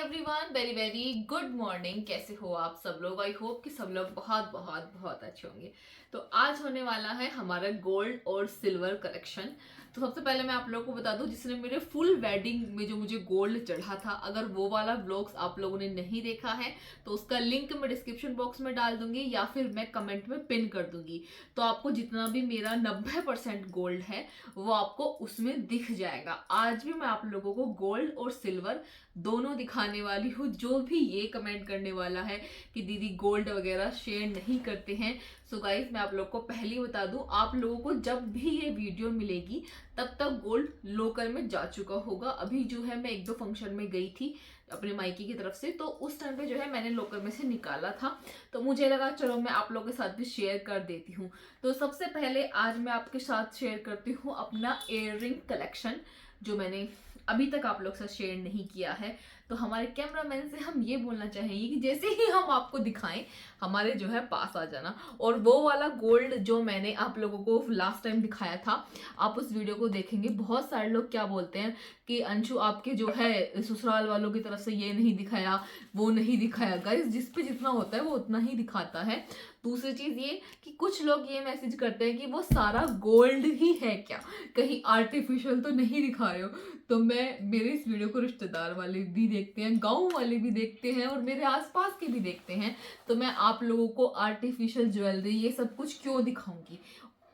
Everyone, very very good morning. कैसे हो आप सब लोग? आई होप कि सब लोग बहुत बहुत बहुत अच्छे होंगे। तो आज होने वाला है हमारा गोल्ड और सिल्वर कलेक्शन। तो सबसे पहले मैं आप लोगों को बता दूं, जिसने मेरे फुल वेडिंग में जो मुझे गोल्ड चढ़ा था, अगर वो वाला व्लॉग्स आप लोगों ने नहीं देखा है तो उसका लिंक मैं डिस्क्रिप्शन बॉक्स में डाल दूंगी या फिर मैं कमेंट में पिन कर दूंगी। तो आपको जितना भी मेरा 90% गोल्ड है वो आपको उसमें दिख जाएगा। आज भी मैं आप लोगों को गोल्ड और सिल्वर दोनों दिखाने वाली हूँ। जो भी ये कमेंट करने वाला है कि दीदी गोल्ड वगैरह शेयर नहीं करते हैं, सो गाइस मैं आप लोग को पहले ही बता दूं, आप लोगों को जब भी ये वीडियो मिलेगी तब तक गोल्ड लोकर में जा चुका होगा। अभी जो है मैं एक दो फंक्शन में गई थी अपने मायके की तरफ से, तो उस टाइम पे जो है मैंने लोकर में से निकाला था, तो मुझे लगा चलो मैं आप लोगों के साथ भी शेयर कर देती हूँ। तो सबसे पहले आज मैं आपके साथ शेयर करती हूँ अपना इयररिंग कलेक्शन, जो मैंने अभी तक आप लोग से शेयर नहीं किया है। तो हमारे कैमरामैन से हम ये बोलना चाहेंगे कि जैसे ही हम आपको दिखाएं हमारे जो है पास आ जाना। और वो वाला गोल्ड जो मैंने आप लोगों को लास्ट टाइम दिखाया था, आप उस वीडियो को देखेंगे, बहुत सारे लोग क्या बोलते हैं कि अंशु आपके जो है ससुराल वालों की तरफ से ये नहीं दिखाया, वो नहीं दिखाया। गाइस जिस पे जितना होता है वो उतना ही दिखाता है। दूसरी चीज ये कि कुछ लोग ये मैसेज करते हैं कि वो सारा गोल्ड ही है क्या, कहीं आर्टिफिशियल तो नहीं दिखा रहे हो। तो मैं मेरे इस वीडियो को रिश्तेदार वाले भी देखते हैं, गांव वाले भी देखते हैं और मेरे आसपास के भी देखते हैं। तो मैं आप लोगों को आर्टिफिशियल ज्वेलरी ये सब कुछ क्यों दिखाऊंगी?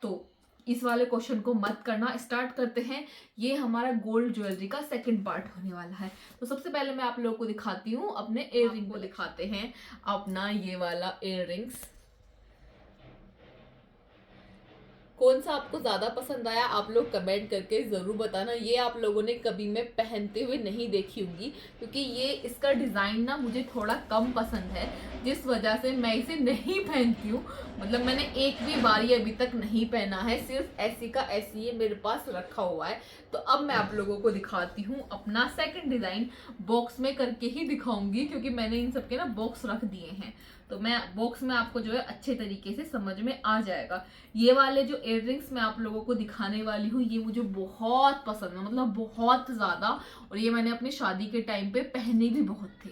तो इस वाले क्वेश्चन को मत करना। स्टार्ट करते हैं। ये हमारा गोल्ड ज्वेलरी का सेकंड पार्ट होने वाला है। तो सबसे पहले मैं आप लोगों को दिखाती हूँ अपने इयररिंग को। दिखाते हैं अपना ये वाला इयररिंग्स। कौन सा आपको ज्यादा पसंद आया आप लोग कमेंट करके जरूर बताना। ये आप लोगों ने कभी मैं पहनते हुए नहीं देखी होंगी, क्योंकि ये इसका डिजाइन ना मुझे थोड़ा कम पसंद है, जिस वजह से मैं इसे नहीं पहनती हूँ। मतलब मैंने एक भी बार ये अभी तक नहीं पहना है, सिर्फ ऐसी का ऐसी ये मेरे पास रखा हुआ है। तो अब मैं आप लोगों को दिखाती हूँ अपना सेकंड डिजाइन। बॉक्स में करके ही दिखाऊंगी क्योंकि मैंने इन सबके ना बॉक्स रख दिए हैं, तो मैं बॉक्स में आपको जो है अच्छे तरीके से समझ में आ जाएगा। ये वाले जो इयररिंग्स मैं आप लोगों को दिखाने वाली हूँ ये मुझे बहुत पसंद है, मतलब बहुत ज्यादा। और ये मैंने अपनी शादी के टाइम पे पहने भी बहुत थे।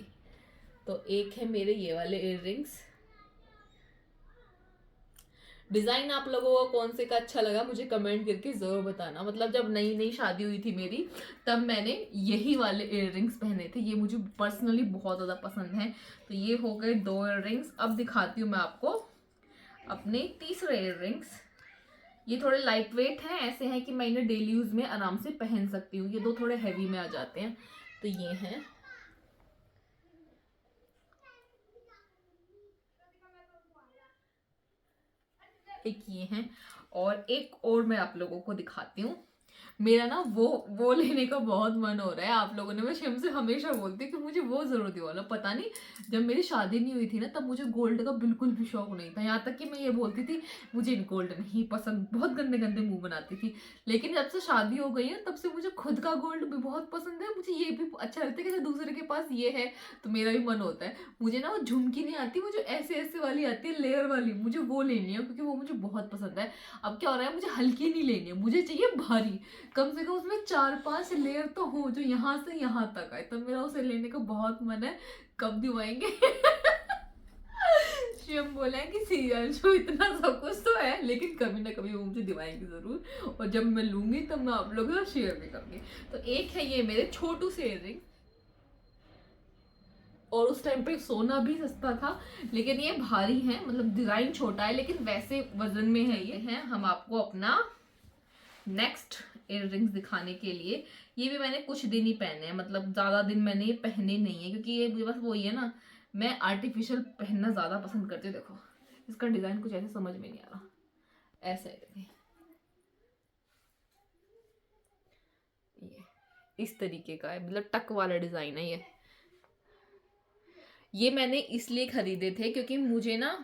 तो एक है मेरे ये वाले इयररिंग्स। डिजाइन आप लोगों को कौन से का अच्छा लगा मुझे कमेंट करके जरूर बताना। मतलब जब नई नई शादी हुई थी मेरी, तब मैंने यही वाले इयररिंग्स पहने थे। ये मुझे पर्सनली बहुत ज्यादा पसंद है। तो ये हो गए दो इयररिंग्स। अब दिखाती हूँ मैं आपको अपने तीसरे इयररिंग्स। ये थोड़े लाइट वेट हैं, ऐसे हैं कि मैं इन्हें डेली यूज में आराम से पहन सकती हूँ। ये दो थोड़े हैवी में आ जाते हैं। तो ये हैं, एक ये हैं, और एक और मैं आप लोगों को दिखाती हूँ। मेरा ना वो लेने का बहुत मन हो रहा है। आप लोगों ने, मैं शिम से हमेशा बोलती हूँ कि मुझे वो जरूर दिवाला। पता नहीं, जब मेरी शादी नहीं हुई थी ना तब मुझे गोल्ड का बिल्कुल भी शौक नहीं था। यहाँ तक कि मैं ये बोलती थी मुझे गोल्ड नहीं पसंद, बहुत गंदे गंदे मुंह बनाती थी। लेकिन जब से शादी हो गई है तब से मुझे खुद का गोल्ड भी बहुत पसंद है। मुझे ये भी अच्छा लगता है कि दूसरे के पास ये है तो मेरा भी मन होता है। मुझे ना वो झुमकी नहीं आती, मुझे ऐसे ऐसे वाली आती है, लेयर वाली, मुझे वो लेनी है क्योंकि वो मुझे बहुत पसंद है। अब क्या हो रहा है, मुझे हल्की नहीं लेनी है, मुझे चाहिए भारी। कम से कम उसमें 4-5 लेयर तो हो जो यहाँ से यहाँ तक आए। तो मेरा उसे लेने का बहुत मन है। कब दिवाएंगे? शिवम बोला है कि सीरियल शो इतना सब कुछ तो है, लेकिन कभी ना कभी वो मुझे दिवाएंगे जरूर, और जब मैं लूंगी तब मैं आप लोगों के साथ शेयर भी करूंगी। तो एक है ये मेरे छोटू से इयररिंग, और उस टाइम पे सोना भी सस्ता था, लेकिन ये भारी है। मतलब डिजाइन छोटा है लेकिन वैसे वजन में है। ये है हम आपको अपना नेक्स्ट इयररिंग्स दिखाने के लिए। ये भी मैंने कुछ दिन ही पहने हैं, मतलब ज्यादा दिन मैंने ये पहने नहीं है, क्योंकि ये बस वही है ना, मैं आर्टिफिशियल पहनना ज्यादा पसंद करती हूँ। देखो इसका डिजाइन कुछ ऐसे समझ में नहीं आ रहा, ऐसा है देखिए, ये इस तरीके का है, मतलब टक वाला डिजाइन है ये मैंने इसलिए खरीदे थे क्योंकि मुझे ना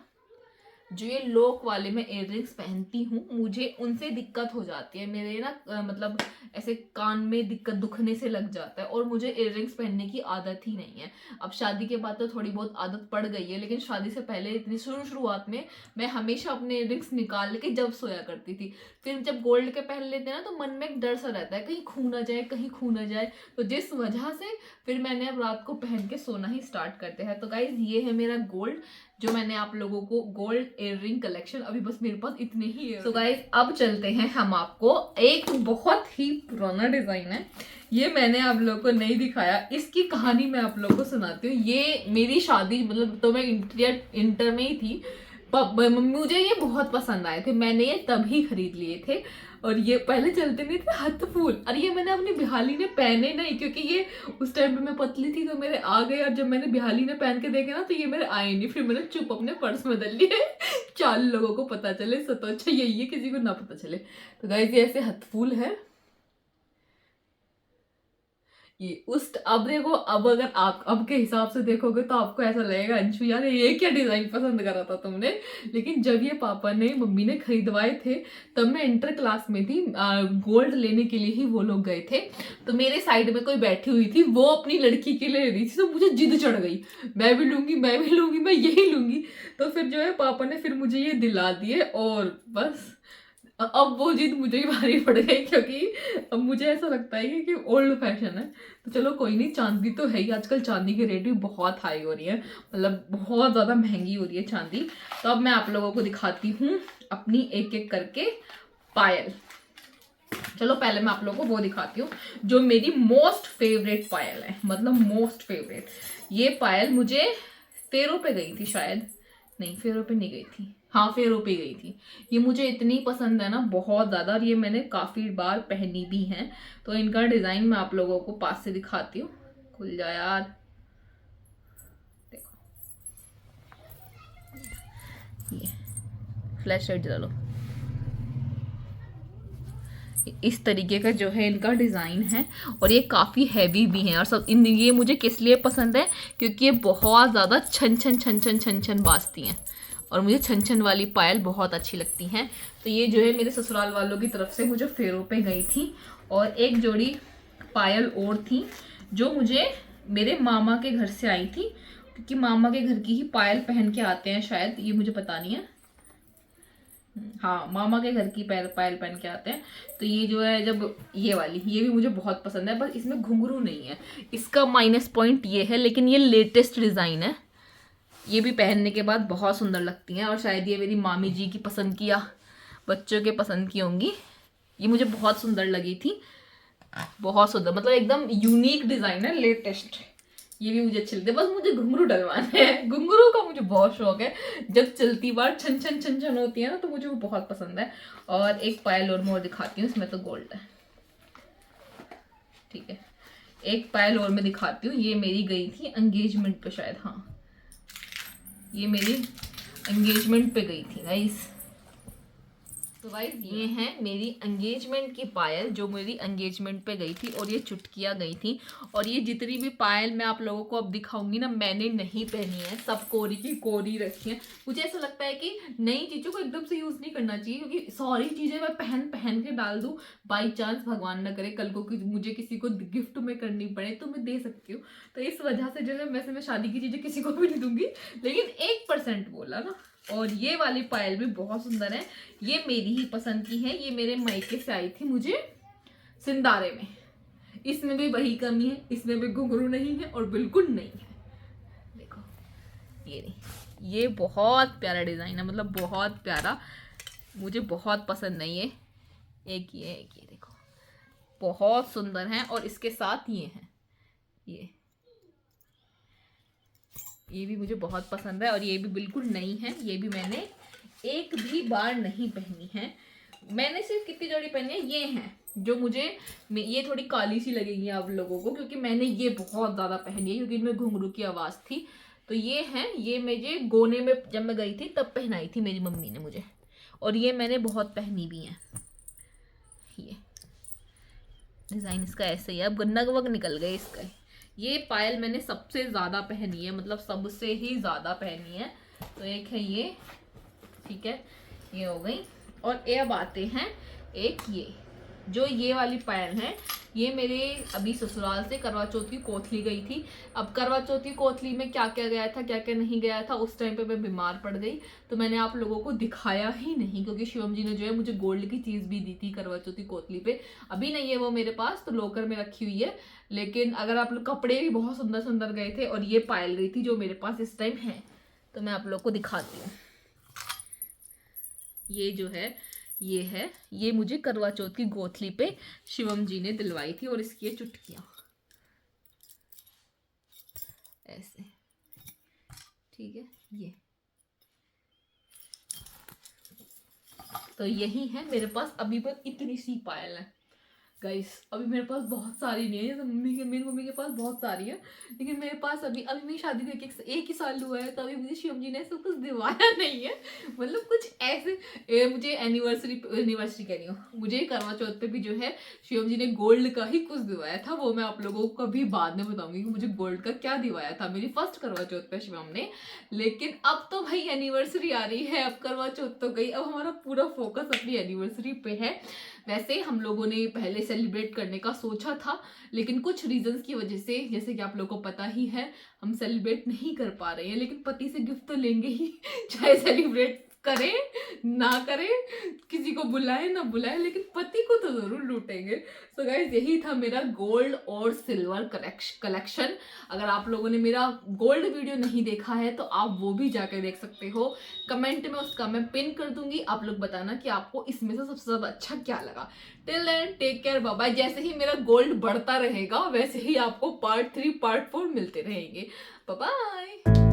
जो ये लॉक वाले मैं इयररिंग्स पहनती हूँ मुझे उनसे दिक्कत हो जाती है। मेरे ना मतलब ऐसे कान में दिक्कत दुखने से लग जाता है और मुझे इयररिंग्स पहनने की आदत ही नहीं है। अब शादी के बाद तो थोड़ी बहुत आदत पड़ गई है, लेकिन शादी से पहले इतनी शुरुआत में मैं हमेशा अपने इयररिंग्स निकाल के जब सोया करती थी। फिर जब गोल्ड के पहन लेते हैं ना तो मन में एक डर सा रहता है कहीं खू ना जाए, कहीं खू ना जाए। तो जिस वजह से फिर मैंने अब रात को पहन के सोना ही स्टार्ट करते हैं। तो गाइज ये है मेरा गोल्ड, जो मैंने आप लोगों को गोल्ड इयररिंग कलेक्शन, अभी बस मेरे पास इतने ही है। तो गाइज अब चलते हैं हम आपको एक बहुत ही पुराना डिजाइन है, ये मैंने आप लोगों को नहीं दिखाया, इसकी कहानी मैं आप लोगों को सुनाती हूँ। ये मेरी शादी मतलब तो मैं इंटर में ही थी, मुझे ये बहुत पसंद आए थे, मैंने ये तभी खरीद लिए थे। और ये पहले चलते नहीं थे हाथ फूल, और ये मैंने अपनी बिहाली ने पहने नहीं, क्योंकि ये उस टाइम पे मैं पतली थी तो मेरे आ गए, और जब मैंने बिहाली ने पहन के देखे ना तो ये मेरे आए नहीं। फिर मैंने चुप अपने पर्स में डाल लिए 4 लोगों को पता चले, सो तो अच्छा यही है किसी को ना पता चले। तो गाइस ये ऐसे हथफूल है ये उस। अब देखो, अब अगर आप अब के हिसाब से देखोगे तो आपको ऐसा लगेगा अंशु यार ये क्या डिजाइन पसंद करा था तुमने। लेकिन जब ये पापा ने मम्मी ने खरीदवाए थे तब मैं इंटर क्लास में थी, गोल्ड लेने के लिए ही वो लोग गए थे। तो मेरे साइड में कोई बैठी हुई थी, वो अपनी लड़की के लिए ले रही थी, तो मुझे जिद चढ़ गई मैं भी लूंगी मैं भी लूंगी मैं यही लूंगी। तो फिर जो है पापा ने फिर मुझे ये दिला दिए, और बस अब वो जिद मुझे ही भारी पड़ गई, क्योंकि अब मुझे ऐसा लगता है कि ओल्ड फैशन है। तो चलो कोई नहीं, चांदी तो है ही, आजकल चांदी की रेट भी बहुत हाई हो रही है, मतलब बहुत ज़्यादा महंगी हो रही है चांदी। तो अब मैं आप लोगों को दिखाती हूँ अपनी एक एक करके पायल। चलो पहले मैं आप लोगों को वो दिखाती हूँ जो मेरी मोस्ट फेवरेट पायल है, मतलब मोस्ट फेवरेट। ये पायल मुझे फेरों पे गई थी शायद, नहीं फेरों पे नहीं गई थी, हाँ फेरों पे गई थी। ये मुझे इतनी पसंद है ना बहुत ज़्यादा, और ये मैंने काफ़ी बार पहनी भी है। तो इनका डिज़ाइन मैं आप लोगों को पास से दिखाती हूँ। खुल जा यार, देखो ये फ्लैश लाइट जला लो। इस तरीके का जो है इनका डिज़ाइन है, और ये काफ़ी हैवी भी हैं। और सब ये मुझे किस लिए पसंद है, क्योंकि ये बहुत ज़्यादा छन छन छन छन छन छन बाजती हैं, और मुझे छन छन वाली पायल बहुत अच्छी लगती हैं। तो ये जो है मेरे ससुराल वालों की तरफ से मुझे फेरों पे गई थी। और एक जोड़ी पायल और थी जो मुझे मेरे मामा के घर से आई थी, क्योंकि मामा के घर की ही पायल पहन के आते हैं शायद, ये मुझे पता नहीं है, हाँ मामा के घर की पायल पहन के आते हैं। तो ये जो है जब ये वाली, ये भी मुझे बहुत पसंद है, बस इसमें घुंघरू नहीं है, इसका माइनस पॉइंट ये है। लेकिन ये लेटेस्ट डिज़ाइन है, ये भी पहनने के बाद बहुत सुंदर लगती हैं, और शायद ये मेरी मामी जी की पसंद की या बच्चों के पसंद की होंगी। ये मुझे बहुत सुंदर लगी थी, बहुत सुंदर, मतलब एकदम यूनिक डिज़ाइन है, लेटेस्ट। ये भी मुझे अच्छे लगते, बस मुझे घुंघरू डलवाने हैं, घुंघरू का मुझे बहुत शौक है। जब चलती बार छन छन छन छन होती है ना तो मुझे वो बहुत पसंद है। और एक पायल और मैं और दिखाती हूँ, इसमें तो गोल्ड है, ठीक है। एक पायल और मैं दिखाती हूँ, ये मेरी गई थी एंगेजमेंट पे शायद, हाँ ये मेरी एंगेजमेंट पे गई थी गाइस। तो गाइस ये हैं मेरी एंगेजमेंट की पायल, जो मेरी एंगेजमेंट पे गई थी, और ये चुटकियाँ गई थी। और ये जितनी भी पायल मैं आप लोगों को अब दिखाऊंगी ना, मैंने नहीं पहनी है, सब कोरी की कोरी रखी है। मुझे ऐसा लगता है कि नई चीज़ों को एकदम से यूज़ नहीं करना चाहिए, क्योंकि सारी चीज़ें मैं पहन के डाल दूँ, बाई चांस भगवान न करे कल को मुझे किसी को गिफ्ट में करनी पड़े तो मैं दे सकती हूँ। तो इस वजह से जो है वैसे मैं शादी की चीज़ें किसी को भी नहीं दूंगी, लेकिन 1% बोला ना। और ये वाली पायल भी बहुत सुंदर है, ये मेरी ही पसंद की है, ये मेरे मायके से आई थी मुझे सिंदारे में। इसमें भी वही कमी है, इसमें भी घुंघरू नहीं है और बिल्कुल नहीं है। देखो ये नहीं, ये बहुत प्यारा डिज़ाइन है, मतलब बहुत प्यारा, मुझे बहुत पसंद है ये। एक ये देखो बहुत सुंदर है, और इसके साथ ये है, ये भी मुझे बहुत पसंद है, और ये भी बिल्कुल नई है, ये भी मैंने एक भी बार नहीं पहनी है। मैंने सिर्फ कितनी जोड़ी पहनी है, ये हैं जो मुझे, ये थोड़ी काली सी लगेगी आप लोगों को, क्योंकि मैंने ये बहुत ज़्यादा पहनी है, क्योंकि इनमें घुंघरू की आवाज़ थी। तो ये हैं, ये मुझे गोने में जब मैं गई थी तब पहनाई थी मेरी मम्मी ने मुझे, और ये मैंने बहुत पहनी भी हैं। ये डिज़ाइन इसका ऐसे ही है, अब नग वग निकल गए इसका। ये पायल मैंने सबसे ज़्यादा पहनी है, मतलब सबसे ही ज़्यादा पहनी है। तो एक है ये, ठीक है, ये हो गई। और ये अब आते हैं एक ये वाली पायल है, ये मेरे अभी ससुराल से करवा चौथ की कोथली गई थी। अब करवा चौथ की कोथली में क्या क्या गया था, क्या क्या नहीं गया था, उस टाइम पे मैं बीमार पड़ गई, तो मैंने आप लोगों को दिखाया ही नहीं, क्योंकि शिवम जी ने जो है मुझे गोल्ड की चीज़ भी दी थी करवा चौथ की कोथली पे। अभी नहीं है वो मेरे पास, तो लॉकर में रखी हुई है। लेकिन अगर आप लोग, कपड़े भी बहुत सुंदर सुंदर गए थे, और ये पायल गई थी जो मेरे पास इस टाइम है, तो मैं आप लोग को दिखाती हूँ। ये जो है ये मुझे करवा चौथ की गोथली पे शिवम जी ने दिलवाई थी, और इसकी ये चुटकियां ऐसे, ठीक है। ये तो यही है मेरे पास अभी पर इतनी सी पायल है गाइस। अभी मेरे पास बहुत सारी नहीं है, जैसे मेरी मम्मी के पास बहुत सारी है, लेकिन मेरे पास अभी मेरी शादी को एक ही साल हुआ है, तो अभी मुझे शिवम जी ने सब कुछ दिवाया नहीं है। मतलब कुछ ऐसे मुझे एनिवर्सरी कह रही हूँ, मुझे करवा चौथ पे भी जो है शिवम जी ने गोल्ड का ही कुछ दिवाया था। वो मैं आप लोगों को कभी बाद में बताऊंगी कि मुझे गोल्ड का क्या दिवाया था मेरी फर्स्ट करवा चौथ पे शिवम ने। लेकिन अब तो भाई एनिवर्सरी आ रही है, अब करवा चौथ तो गई, अब हमारा पूरा फोकस अपनी एनिवर्सरी पे है। वैसे हम लोगों ने पहले सेलिब्रेट करने का सोचा था, लेकिन कुछ रीजंस की वजह से, जैसे कि आप लोगों को पता ही है, हम सेलिब्रेट नहीं कर पा रहे हैं। लेकिन पति से गिफ्ट तो लेंगे ही, चाहे सेलिब्रेट करें ना करें, किसी को बुलाए ना बुलाए, लेकिन पति को तो जरूर लूटेंगे। सो गाइस, यही था मेरा गोल्ड और सिल्वर कलेक्शन। अगर आप लोगों ने मेरा गोल्ड वीडियो नहीं देखा है तो आप वो भी जाकर देख सकते हो। कमेंट में उसका मैं पिन कर दूंगी, आप लोग बताना कि आपको इसमें से सबसे ज्यादा अच्छा क्या लगा। Till then take care, bye bye. जैसे ही मेरा गोल्ड बढ़ता रहेगा वैसे ही आपको पार्ट 3 पार्ट 4 मिलते रहेंगे। Bye bye.